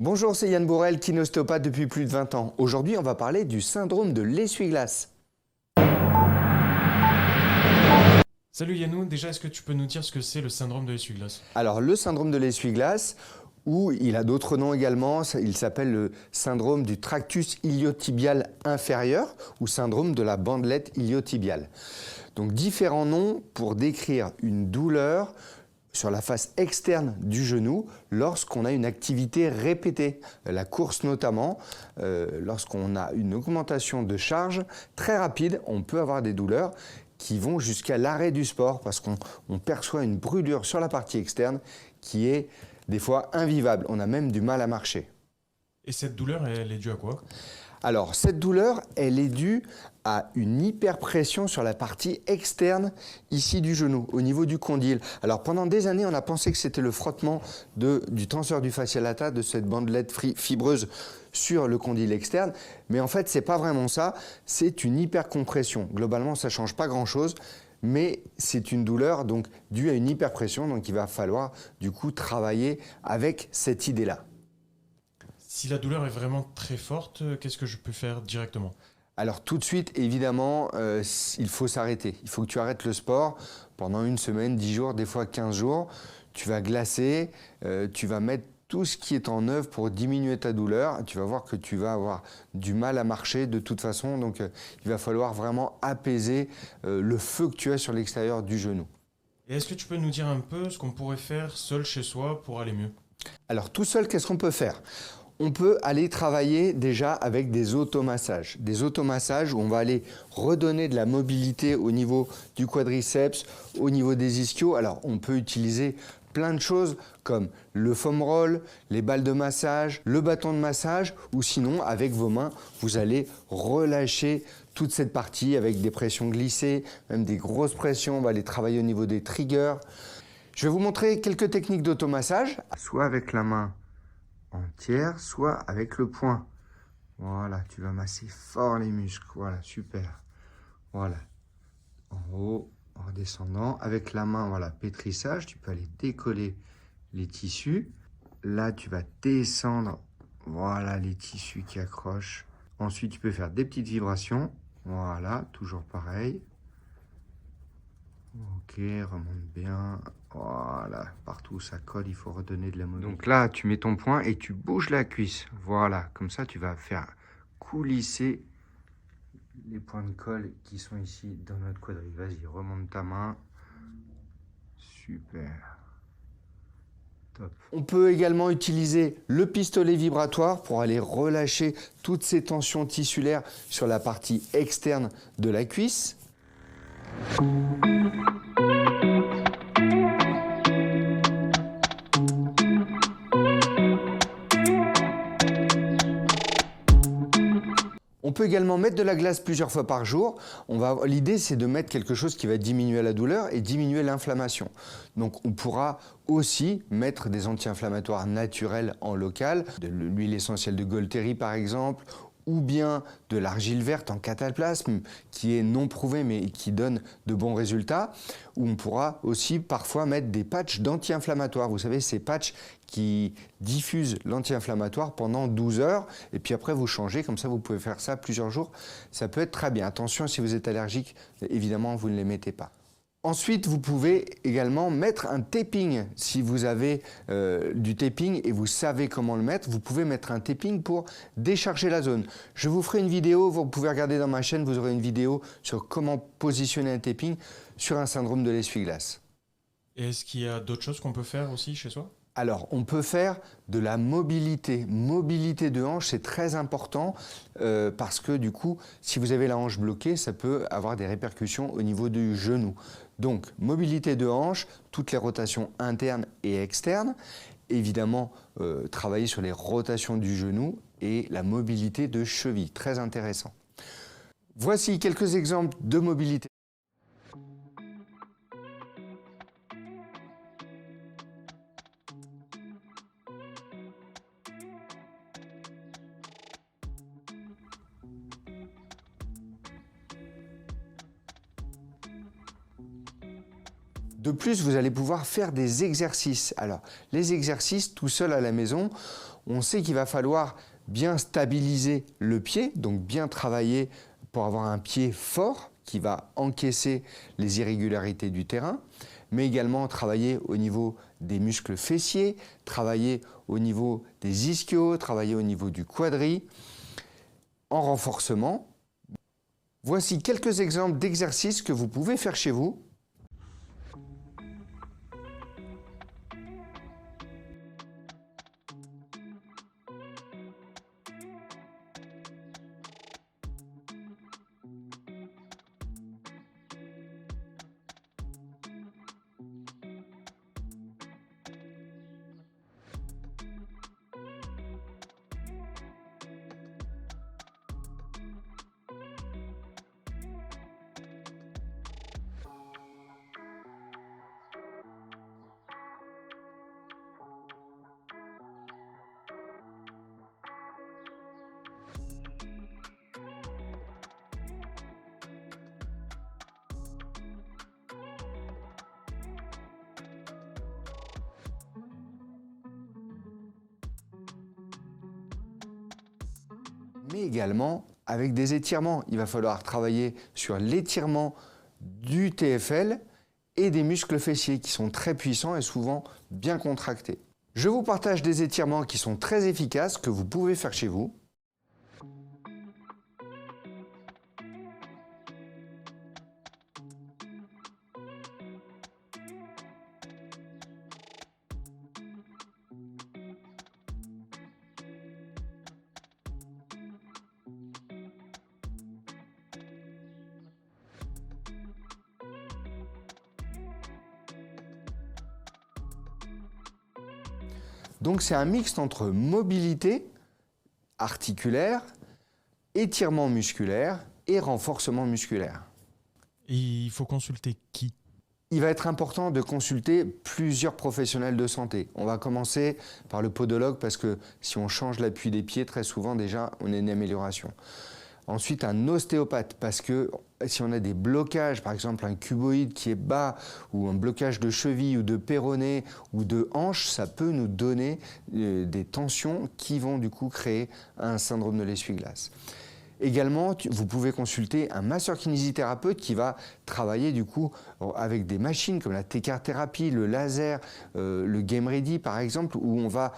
Bonjour, c'est Yann Bourrel, kinéostéopathe depuis plus de 20 ans. Aujourd'hui, on va parler du syndrome de l'essuie-glace. Salut Yannou, déjà est-ce que tu peux nous dire ce que c'est le syndrome de l'essuie-glace? Alors, le syndrome de l'essuie-glace, ou il a d'autres noms également, il s'appelle le syndrome du tractus iliotibial inférieur ou syndrome de la bandelette iliotibiale. Donc, différents noms pour décrire une douleur sur la face externe du genou lorsqu'on a une activité répétée, la course notamment. Lorsqu'on a une augmentation de charge très rapide, on peut avoir des douleurs qui vont jusqu'à l'arrêt du sport parce qu'on perçoit une brûlure sur la partie externe qui est des fois invivable. On a même du mal à marcher. Et cette douleur, elle est due à quoi? Alors, cette douleur, elle est due à une hyperpression sur la partie externe ici du genou, au niveau du condyle. Alors, pendant des années, on a pensé que c'était le frottement du tenseur du fascia lata, de cette bandelette fibreuse sur le condyle externe. Mais en fait, ce n'est pas vraiment ça, c'est une hypercompression. Globalement, ça ne change pas grand-chose, mais c'est une douleur donc, due à une hyperpression. Donc, il va falloir du coup travailler avec cette idée-là. Si la douleur est vraiment très forte, qu'est-ce que je peux faire directement? Alors tout de suite, évidemment, il faut s'arrêter. Il faut que tu arrêtes le sport pendant une semaine, 10 jours, des fois 15 jours. Tu vas glacer, tu vas mettre tout ce qui est en œuvre pour diminuer ta douleur. Tu vas voir que tu vas avoir du mal à marcher de toute façon. Donc il va falloir vraiment apaiser le feu que tu as sur l'extérieur du genou. Et est-ce que tu peux nous dire un peu ce qu'on pourrait faire seul chez soi pour aller mieux? Alors tout seul, qu'est-ce qu'on peut faire ? On peut aller travailler déjà avec des automassages. Des automassages où on va aller redonner de la mobilité au niveau du quadriceps, au niveau des ischios. Alors on peut utiliser plein de choses comme le foam roll, les balles de massage, le bâton de massage ou sinon avec vos mains, vous allez relâcher toute cette partie avec des pressions glissées, même des grosses pressions. On va aller travailler au niveau des triggers. Je vais vous montrer quelques techniques d'automassage. Soit avec la main entière, soit avec le poing. Voilà, tu vas masser fort les muscles. Voilà, super. Voilà. En haut, en redescendant. Avec la main, voilà, pétrissage. Tu peux aller décoller les tissus. Là, tu vas descendre. Voilà, les tissus qui accrochent. Ensuite, tu peux faire des petites vibrations. Voilà, toujours pareil. Ok, remonte bien. Voilà, partout où ça colle, il faut redonner de la mobilité. Donc là, tu mets ton poing et tu bouges la cuisse. Voilà, comme ça, tu vas faire coulisser les points de colle qui sont ici dans notre quadrille. Vas-y, remonte ta main. Super. Top. On peut également utiliser le pistolet vibratoire pour aller relâcher toutes ces tensions tissulaires sur la partie externe de la cuisse. On peut également mettre de la glace plusieurs fois par jour. L'idée, c'est de mettre quelque chose qui va diminuer la douleur et diminuer l'inflammation. Donc, on pourra aussi mettre des anti-inflammatoires naturels en local, de l'huile essentielle de Golteri par exemple, ou bien de l'argile verte en cataplasme, qui est non prouvée mais qui donne de bons résultats, ou on pourra aussi parfois mettre des patchs d'anti-inflammatoires. Vous savez, ces patchs qui diffusent l'anti-inflammatoire pendant 12 heures, et puis après vous changez, comme ça vous pouvez faire ça plusieurs jours. Ça peut être très bien. Attention, si vous êtes allergique, évidemment, vous ne les mettez pas. Ensuite, vous pouvez également mettre un taping. Si vous avez du taping et vous savez comment le mettre, vous pouvez mettre un taping pour décharger la zone. Je vous ferai une vidéo, vous pouvez regarder dans ma chaîne, vous aurez une vidéo sur comment positionner un taping sur un syndrome de l'essuie-glace. Et est-ce qu'il y a d'autres choses qu'on peut faire aussi chez soi? Alors, on peut faire de la mobilité. Mobilité de hanche, c'est très important parce que du coup, si vous avez la hanche bloquée, ça peut avoir des répercussions au niveau du genou. Donc, mobilité de hanche, toutes les rotations internes et externes. Évidemment, travailler sur les rotations du genou et la mobilité de cheville, très intéressant. Voici quelques exemples de mobilité. De plus, vous allez pouvoir faire des exercices. Alors, les exercices tout seul à la maison, On sait qu'il va falloir bien stabiliser le pied, donc bien travailler pour avoir un pied fort qui va encaisser les irrégularités du terrain, mais également travailler au niveau des muscles fessiers, travailler au niveau des ischios, travailler au niveau du quadri, en renforcement. Voici quelques exemples d'exercices que vous pouvez faire chez vous. Mais également avec des étirements. Il va falloir travailler sur l'étirement du TFL et des muscles fessiers qui sont très puissants et souvent bien contractés. Je vous partage des étirements qui sont très efficaces que vous pouvez faire chez vous. Donc c'est un mixte entre mobilité articulaire, étirement musculaire et renforcement musculaire. Et il faut consulter qui? Il va être important de consulter plusieurs professionnels de santé. On va commencer par le podologue parce que si on change l'appui des pieds, très souvent déjà on a une amélioration. Ensuite, un ostéopathe, parce que si on a des blocages, par exemple un cuboïde qui est bas, ou un blocage de cheville, ou de péroné, ou de hanche, ça peut nous donner des tensions qui vont du coup créer un syndrome de l'essuie-glace. Également, vous pouvez consulter un masseur kinésithérapeute qui va travailler du coup avec des machines comme la T-Car-thérapie, le laser, le Game Ready par exemple, où on va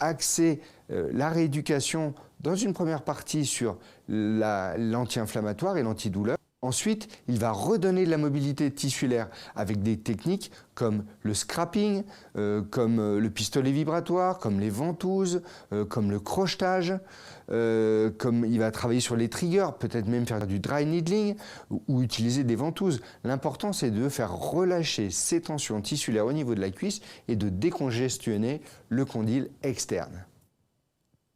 axer la rééducation dans une première partie sur l'anti-inflammatoire et l'antidouleur. Ensuite, il va redonner de la mobilité tissulaire avec des techniques comme le scrapping, comme le pistolet vibratoire, comme les ventouses, comme le crochetage, comme il va travailler sur les triggers, peut-être même faire du dry needling ou utiliser des ventouses. L'important, c'est de faire relâcher ces tensions tissulaires au niveau de la cuisse et de décongestionner le condyle externe.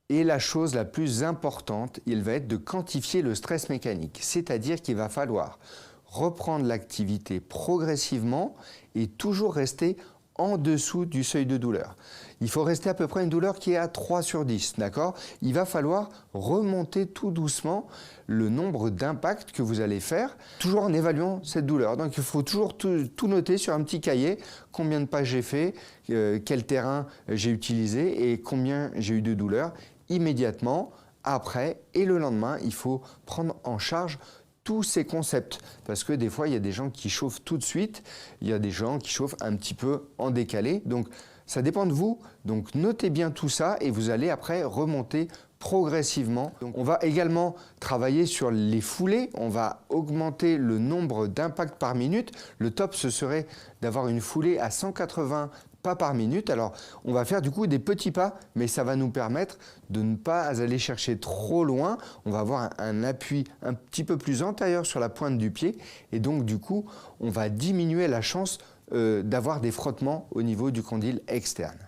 Et la chose la plus importante, il va être de quantifier le stress mécanique, c'est-à-dire qu'il va falloir reprendre l'activité progressivement et toujours rester en dessous du seuil de douleur. Il faut rester à peu près une douleur qui est à 3 sur 10, d'accord? Il va falloir remonter tout doucement le nombre d'impacts que vous allez faire, toujours en évaluant cette douleur. Donc il faut toujours tout noter sur un petit cahier, combien de pas j'ai fait, quel terrain j'ai utilisé et combien j'ai eu de douleurs. Immédiatement, après et le lendemain, il faut prendre en charge tous ces concepts. Parce que des fois, il y a des gens qui chauffent tout de suite, il y a des gens qui chauffent un petit peu en décalé. Donc, ça dépend de vous. Donc, notez bien tout ça et vous allez après remonter progressivement. Donc, on va également travailler sur les foulées. On va augmenter le nombre d'impacts par minute. Le top, ce serait d'avoir une foulée à 180 pas par minute. Alors, on va faire du coup des petits pas, mais ça va nous permettre de ne pas aller chercher trop loin. On va avoir un appui un petit peu plus antérieur sur la pointe du pied et donc du coup, on va diminuer la chance d'avoir des frottements au niveau du condyle externe.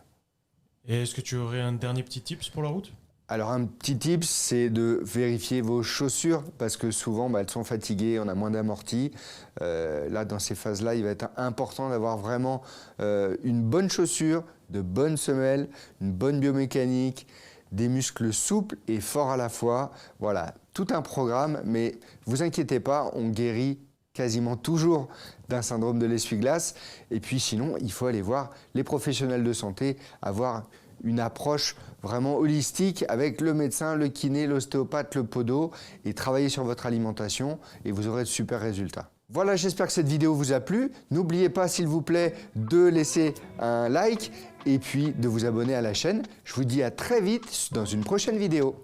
Et est-ce que tu aurais un dernier petit tips pour la route? Alors un petit tip, c'est de vérifier vos chaussures parce que souvent elles sont fatiguées, on a moins d'amorti. Là, dans ces phases-là, il va être important d'avoir vraiment une bonne chaussure, de bonnes semelles, une bonne biomécanique, des muscles souples et forts à la fois. Voilà, tout un programme, mais vous inquiétez pas, on guérit quasiment toujours d'un syndrome de l'essuie-glace. Et puis sinon, il faut aller voir les professionnels de santé, avoir une approche vraiment holistique avec le médecin, le kiné, l'ostéopathe, le podo et travailler sur votre alimentation et vous aurez de super résultats. Voilà, j'espère que cette vidéo vous a plu. N'oubliez pas, s'il vous plaît, de laisser un like et puis de vous abonner à la chaîne. Je vous dis à très vite dans une prochaine vidéo.